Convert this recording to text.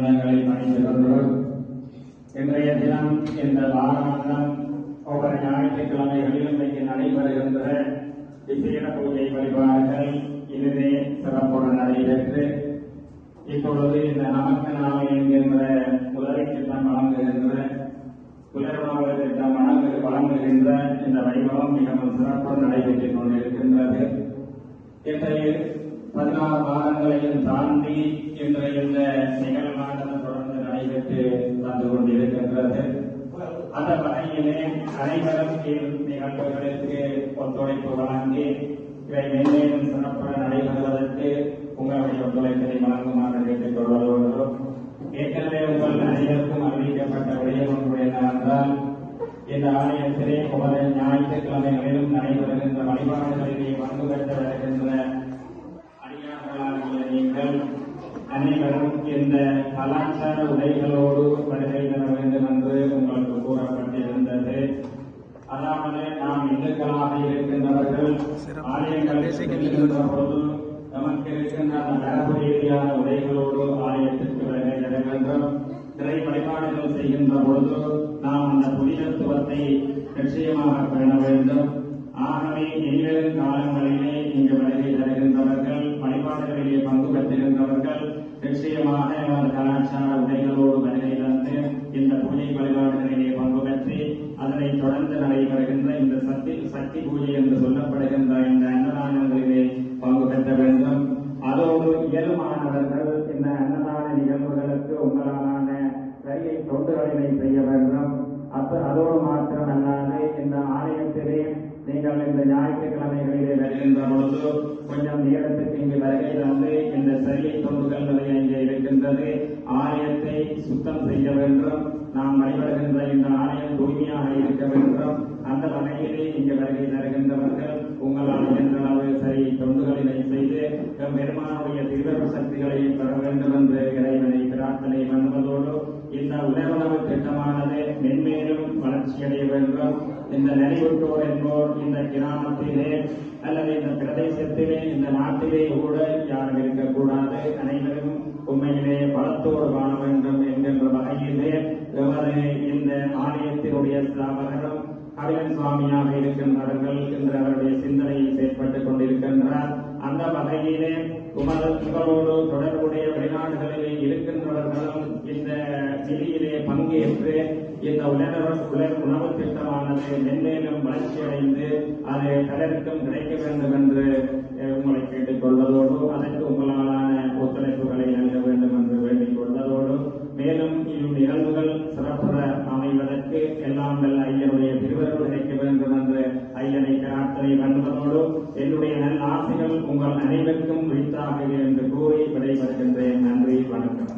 நிமிடங்களை பணித்துக் கொண்டோம். இன்றைய தினம் இந்த வாராந்தம் ஒவ்வொரு ஞாயிற்றுக்கிழமைகளிலும் இன்றைக்கு நடைபெறுகின்ற விசேட பூஜை வழிபாடுகள் இதுவே சிறப்புடன் நடைபெற்று இப்பொழுது இந்த நமக்கு நாம என்கின்ற உதவி திட்டம் வழங்குகின்ற புலருணவு திட்டம் வழங்குகின்ற இந்த வைபவம் மிகவும் சிறப்புடன் நடைபெற்றுக் கொண்டிருக்கின்றது. இன்றைய 16 வாரங்களையும் தாண்டி இன்றைய இந்த நிகழ்வானது தொடர்ந்து நடைபெற்று வந்து கொண்டிருக்கின்றது. அந்த வகையிலே அனைவரும் நிகழ்வுகளுக்கு ஒத்துழைப்பு வழங்கி இவை மேலும் சிறப்புடன் நடைபெறுவதற்கு உங்களுடைய ஒத்துழைப்பை வழங்குமாறு கேட்டுக் கொள்வதோடு ஏற்கனவே உங்கள் அனைவருக்கும் அறிவிக்கப்பட்ட விடயம் ஒன்று என்னவென்றால் இந்த ஆலயத்திலே ஒவ்வொரு ஞாயிற்றுக்கிழமைகளிலும் நடைபெறுகின்ற வழிபாடுகளிலே பங்கு பெற்று வருகின்ற அடியார்களாகிய நீங்கள் அனைவரும் இந்த கலாச்சார உடைகளோடு வருகை தர வேண்டும் என்று உங்களுக்கு கூறப்பட்டிருந்தது. அதாவது நாம் இந்துக்களாக இருக்கின்றவர்கள் ஆலயங்களுக்கு செல்கின்ற பொழுது நமக்கு இருக்கின்ற அந்த மரபு ரீதியான உடைகளோடு ஆலயத்திற்கு வருகை தர வேண்டும். திரை வழிபாடுகள் செய்கின்ற பொழுது நாம் அந்த புனிதத்துவத்தை நிச்சயமாக பேண வேண்டும். ஆகவே இனிவரும் காலங்களிலே இங்கு வருகை தருகின்றவர்கள் வழிபாடுகளிலே பங்கு பெற்றிருந்தவர்கள் நிச்சயமாக நமது கலாச்சார உடைகளோடு வருகை தந்து இந்த பூஜை வழிபாடுகளிலே பங்கு பெற்று அதனைத் தொடர்ந்து நடைபெறுகின்ற இந்த சக்தி பூஜை என்று சொல்லப்படுகின்ற இந்த அன்னதானங்களிலே பங்கு பெற்ற வேண்டும். அதோடு இயலுமானவர்கள் இந்த அன்னதான நிகழ்வுகளுக்கு உங்களான சரியை தொண்டுகளினை செய்ய வேண்டும். அதோடு மாத்திரமல்லாது இந்த ஆலயத்திலே நீங்கள் இந்த ஞாயிற்றுக்கிழமைகளிலே வருகின்ற பொழுது கொஞ்சம் நேரத்துக்கு இங்கு வருகை தந்து இந்த சரியை தொண்டுகள் நிறைய இங்கே இருக்கின்றது. ஆலயத்தை சுத்தம் செய்ய வேண்டும். நாம் வழிபடுகின்ற இந்த ஆலயம் தூய்மையாக இருக்க வேண்டும். அந்த வகையிலே இங்கு வருகை தருகின்றவர்கள் உங்களால் இயன்ற அளவு சரியை தொண்டுகளினை செய்து பெருமானுடைய திருவருள் சக்திகளை பெற வேண்டும் என்று இறைவனை பிரார்த்தனை பண்ணுவதோடு இந்த உணவு திட்டமானது மென்மேலும் வளர்ச்சியடைய வேண்டும். இந்த நெறிவுற்றோர் என்போர் இந்த கிராமத்திலே அல்லது இந்த பிரதேசத்திலே இந்த நாட்டிலே கூட யாரும் இருக்கக்கூடாது. அனைவரும் உண்மையிலே பலத்தோடு காண வேண்டும் என்கின்ற வகையிலே இந்த ஆலயத்தினுடைய ஸ்தாபகரும் அடிவன் சுவாமியாக இருக்கின்றவர்கள் என்று அவருடைய சிந்தனையை செயற்பட்டுக் கொண்டிருக்கின்றார். அந்த வகையிலே உங்களோடு தொடர்புடைய வெளிநாடுகளிலே இருக்கின்றவர்களும் இந்த நிதியிலே பங்கேற்று இந்த உணவு திட்டமானது மென்மேலும் வளர்ச்சியடைந்து அது பலருக்கும் கிடைக்க வேண்டும் என்று உங்களை கேட்டுக் கொள்வதோடு அதற்கு உங்களாலான ஒத்துழைப்புகளை நல்க வேண்டும் என்று வேண்டிக் கொள்வதோடு மேலும் இந்நிகழ்வுகள் சிறப்புற அமைவதற்கு எல்லாம் வல்ல ஐயனுடைய திருவருள் கிடைக்க வேண்டும் என்று ஐயனை பிரார்த்தனை பண்ணுவதோடு என்னுடைய நல்ல ஆசைகள் உங்கள் அனைவருக்கும் விழித்தாக என்று கூறி விடைபெறுகின்றேன். நன்றி, வணக்கம்.